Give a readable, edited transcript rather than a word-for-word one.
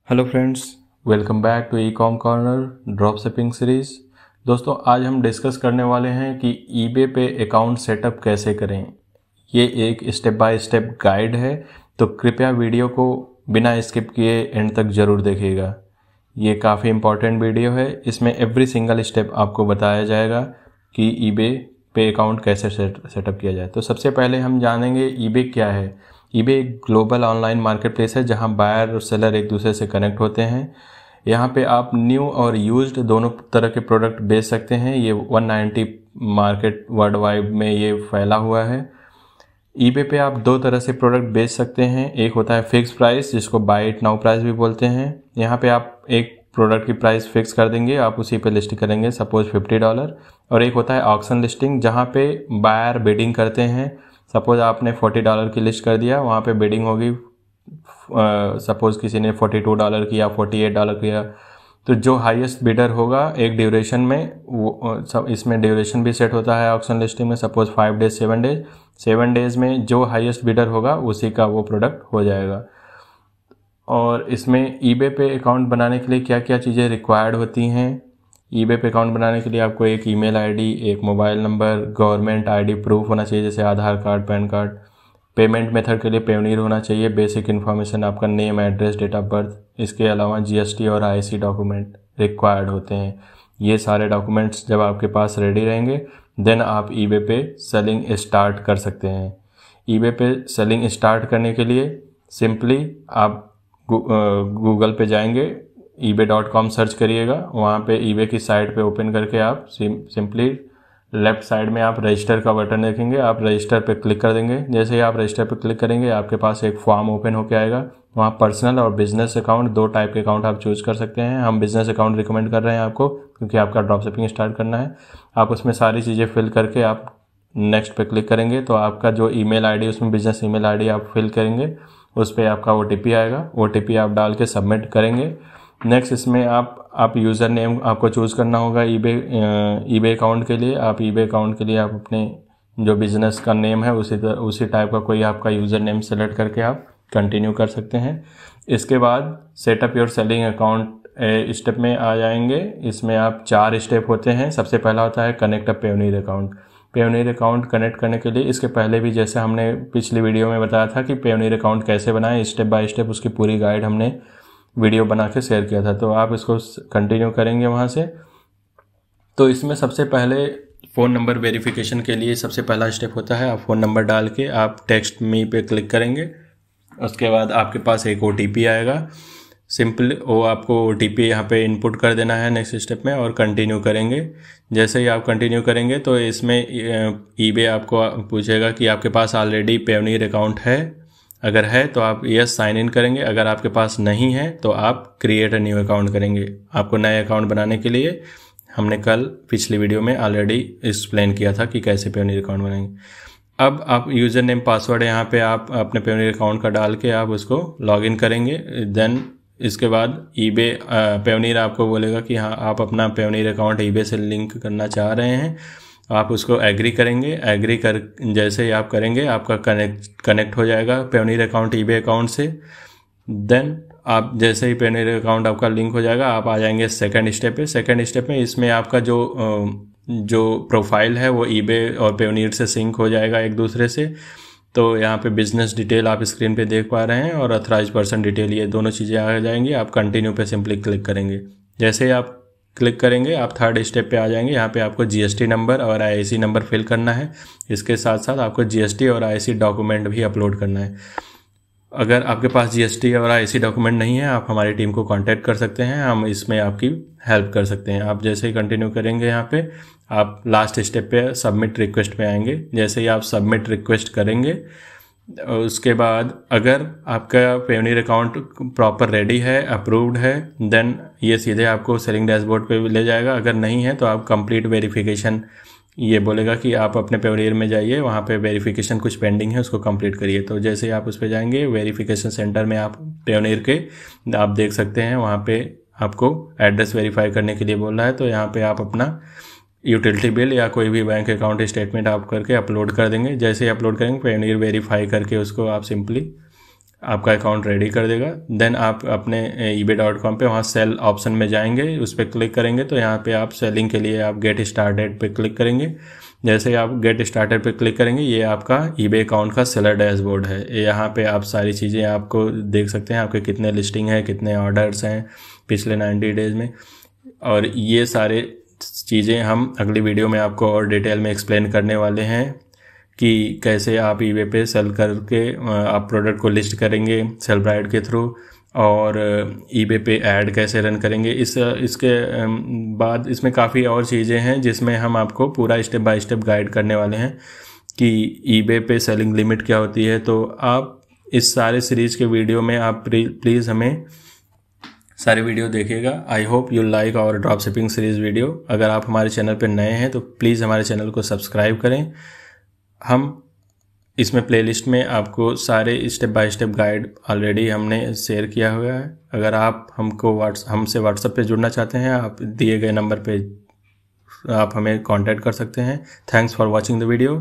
Hello friends, welcome back to e com corner drop shipping series. दोस्तों, आज हम discuss करने वाले हैं कि ईबे पे अकाउंट सेटअप कैसे करें। ये एक स्टेप बाय स्टेप गाइड है, तो कृपया वीडियो को बिना स्किप किए एंड तक ज़रूर देखिएगा। ये काफ़ी इम्पॉर्टेंट वीडियो है। इसमें एवरी सिंगल स्टेप आपको बताया जाएगा कि ईबे पे अकाउंट कैसे सेटअप किया जाए। तो सबसे पहले हम जानेंगे ईबे क्या है। ईबे एक ग्लोबल ऑनलाइन मार्केट प्लेस है जहां बायर और सेलर एक दूसरे से कनेक्ट होते हैं। यहाँ पे आप न्यू और यूज्ड दोनों तरह के प्रोडक्ट बेच सकते हैं। ये 190 मार्केट वर्ल्ड वाइड में ये फैला हुआ है। ईबे पे आप दो तरह से प्रोडक्ट बेच सकते हैं। एक होता है फिक्स प्राइस, जिसको बाय इट नाउ प्राइस भी बोलते हैं। यहाँ पे आप एक प्रोडक्ट की प्राइस फिक्स कर देंगे, आप उसी पे लिस्ट करेंगे, सपोज $50। और एक होता है ऑक्शन लिस्टिंग, जहाँ पे बायर बिडिंग करते हैं। सपोज आपने $40 की लिस्ट कर दिया, वहाँ पे बिडिंग होगी। सपोज किसी ने $42 किया, $48 किया, तो जो हाईएस्ट बिडर होगा एक ड्यूरेशन में, वो सब इसमें ड्यूरेशन भी सेट होता है ऑक्शन लिस्टिंग में। सपोज 5 डेज 7 डेज, 7 डेज में जो हाईएस्ट बिडर होगा उसी का वो प्रोडक्ट हो जाएगा। और इसमें ईबे पे अकाउंट बनाने के लिए क्या क्या चीज़ें रिक्वायर्ड होती हैं। ईबे पे अकाउंट बनाने के लिए आपको एक ईमेल आईडी, एक mobile number, government ID proof होना चाहिए जैसे Aadhaar card, PAN card. Payment method के लिए पेयोनियर होना चाहिए। बेसिक इन्फॉर्मेशन आपका name, address, date of birth. इसके अलावा जीएसटी और आईसी डॉक्यूमेंट रिक्वायर्ड होते हैं। ये सारे डॉक्यूमेंट्स जब आपके पास रेडी रहेंगे, देन आप ईबे पे सेलिंग स्टार्ट कर सकते हैं। ईबे पे सेलिंग स्टार्ट करने के लिए सिंपली आप गूगल पे जाएंगे, ebay.com सर्च करिएगा। वहाँ पे ईबे की साइट पे ओपन करके आप सिंपली लेफ्ट साइड में आप रजिस्टर का बटन देखेंगे, आप रजिस्टर पे क्लिक कर देंगे। जैसे ही आप रजिस्टर पे क्लिक करेंगे, आपके पास एक फॉर्म ओपन होकर आएगा। वहाँ पर्सनल और बिजनेस अकाउंट, दो टाइप के अकाउंट आप चूज कर सकते हैं। हम बिजनेस अकाउंट रिकमेंड कर रहे हैं आपको, क्योंकि आपका ड्रॉप शिपिंग स्टार्ट करना है। आप उसमें सारी चीज़ें फिल करके आप नेक्स्ट पे क्लिक करेंगे, तो आपका जो ईमेल आईडी, उसमें बिजनेस ईमेल आईडी आप फिल करेंगे, उस पर आपका OTP आएगा। OTP आप डाल के सबमिट करेंगे। नेक्स्ट इसमें आप यूज़र नेम आपको चूज़ करना होगा ईबे अकाउंट के लिए। आप ईबे अकाउंट के लिए आप अपने जो बिज़नेस का नेम है उसी टाइप का कोई आपका यूज़र नेम सेलेक्ट करके आप कंटिन्यू कर सकते हैं। इसके बाद setup your selling account step में आ जाएंगे। इसमें आप 4 स्टेप होते हैं। सबसे पहला होता है connect a Payoneer account. Payoneer account connect करने के लिए, इसके पहले भी जैसे हमने पिछली वीडियो में बताया था कि पेयोनियर अकाउंट कैसे बनाएं, स्टेप बाय स्टेप उसकी पूरी गाइड हमने वीडियो बना के शेयर किया था, तो आप इसको कंटिन्यू करेंगे वहाँ से। तो इसमें सबसे पहले फ़ोन नंबर वेरिफिकेशन के लिए सबसे पहला स्टेप होता है, आप फ़ोन नंबर डाल के आप टेक्स्ट मी पे क्लिक करेंगे। उसके बाद आपके पास एक OTP आएगा। सिंपल वो आपको OTP यहाँ पे इनपुट कर देना है नेक्स्ट स्टेप में, और कंटिन्यू करेंगे। जैसे ही आप कंटिन्यू करेंगे तो इसमें ईबे आपको पूछेगा कि आपके पास ऑलरेडी पेयोनियर अकाउंट है। अगर है तो आप यस साइन इन करेंगे। अगर आपके पास नहीं है तो आप क्रिएट अ न्यू अकाउंट करेंगे। आपको नए अकाउंट बनाने के लिए हमने कल पिछली वीडियो में ऑलरेडी एक्सप्लेन किया था कि कैसे पेयोनियर अकाउंट बनाएंगे। अब आप यूज़र नेम, पासवर्ड यहाँ पे आप अपने पेयोनियर अकाउंट का डाल के आप उसको लॉगिन करेंगे। देन इसके बाद ईबे पेयोनियर आपको बोलेगा कि हाँ, आप अपना पेयोनियर अकाउंट ईबे से लिंक करना चाह रहे हैं। आप उसको एग्री करेंगे। एग्री कर जैसे ही आप करेंगे, आपका कनेक्ट हो जाएगा पेयोनियर अकाउंट ईबे अकाउंट से। देन आप जैसे ही पेयोनियर अकाउंट आपका लिंक हो जाएगा, आप आ जाएंगे सेकंड स्टेप पे। सेकंड स्टेप में इसमें आपका जो प्रोफाइल है वो ईबे और पेयोनियर से सिंक हो जाएगा एक दूसरे से। तो यहाँ पे बिजनेस डिटेल आप स्क्रीन पे देख पा रहे हैं, और अथराइज पर्सन डिटेल, ये दोनों चीज़ें आ जाएंगी। आप कंटिन्यू पे सिंपली क्लिक करेंगे। जैसे ही आप क्लिक करेंगे, आप थर्ड स्टेप पे आ जाएंगे। यहाँ पे आपको GST नंबर और IIC नंबर फिल करना है। इसके साथ साथ आपको GST और IIC डॉक्यूमेंट भी अपलोड करना है। अगर आपके पास GST और IIC डॉक्यूमेंट नहीं है, आप हमारी टीम को कांटेक्ट कर सकते हैं, हम इसमें आपकी हेल्प कर सकते हैं। आप जैसे ही कंटिन्यू करेंगे, यहाँ पे आप लास्ट स्टेप पे सबमिट रिक्वेस्ट पे आएंगे। जैसे ही आप सबमिट रिक्वेस्ट करेंगे, उसके बाद अगर आपका पेयोनियर अकाउंट प्रॉपर रेडी है, अप्रूव्ड है, देन ये सीधे आपको सेलिंग डैशबोर्ड पे ले जाएगा। अगर नहीं है तो आप कंप्लीट वेरिफिकेशन, ये बोलेगा कि आप अपने पेयोनियर में जाइए, वहाँ पे वेरिफिकेशन कुछ पेंडिंग है, उसको कंप्लीट करिए। तो जैसे ही आप उस पर जाएंगे, वेरिफिकेशन सेंटर में आप पेयोनियर के आप देख सकते हैं, वहाँ पे आपको एड्रेस वेरीफाई करने के लिए बोल रहा है। तो यहाँ पे आप अपना यूटिलिटी बिल या कोई भी बैंक अकाउंट स्टेटमेंट आप करके अपलोड कर देंगे। जैसे ही अपलोड करेंगे, पेयोनियर वेरीफाई करके उसको आप सिंपली आपका अकाउंट रेडी कर देगा। देन आप अपने ebay.com पे वहाँ सेल ऑप्शन में जाएंगे, उस पर क्लिक करेंगे तो यहाँ पे आप सेलिंग के लिए आप गेट स्टार्टेड पे क्लिक करेंगे। जैसे आप गेट स्टार्टेड पे क्लिक करेंगे, ये आपका eBay अकाउंट का सेलर डैशबोर्ड है। यहाँ पे आप सारी चीज़ें आपको देख सकते हैं, आपके कितने लिस्टिंग है, कितने ऑर्डर्स हैं पिछले 90 डेज़ में। और ये सारे चीज़ें हम अगली वीडियो में आपको और डिटेल में एक्सप्लेन करने वाले हैं कि कैसे आप eBay पे सेल करके आप प्रोडक्ट को लिस्ट करेंगे सेलब्राइट के थ्रू, और eBay पे ऐड कैसे रन करेंगे। इसके बाद इसमें काफ़ी और चीज़ें हैं जिसमें हम आपको पूरा स्टेप बाय स्टेप गाइड करने वाले हैं कि eBay पे सेलिंग लिमिट क्या होती है। तो आप इस सारे सीरीज़ के वीडियो में आप प्लीज़ हमें सारे वीडियो देखिएगा। I hope you like our drop shipping series video. अगर आप हमारे चैनल पर नए हैं तो प्लीज़ हमारे चैनल को सब्सक्राइब करें। हम इसमें प्लेलिस्ट में आपको सारे step by step guide already हमने शेयर किया हुआ है। अगर आप हमसे व्हाट्सएप पे जुड़ना चाहते हैं, आप दिए गए नंबर पे आप हमें कांटेक्ट कर सकते हैं। Thanks for watching the video.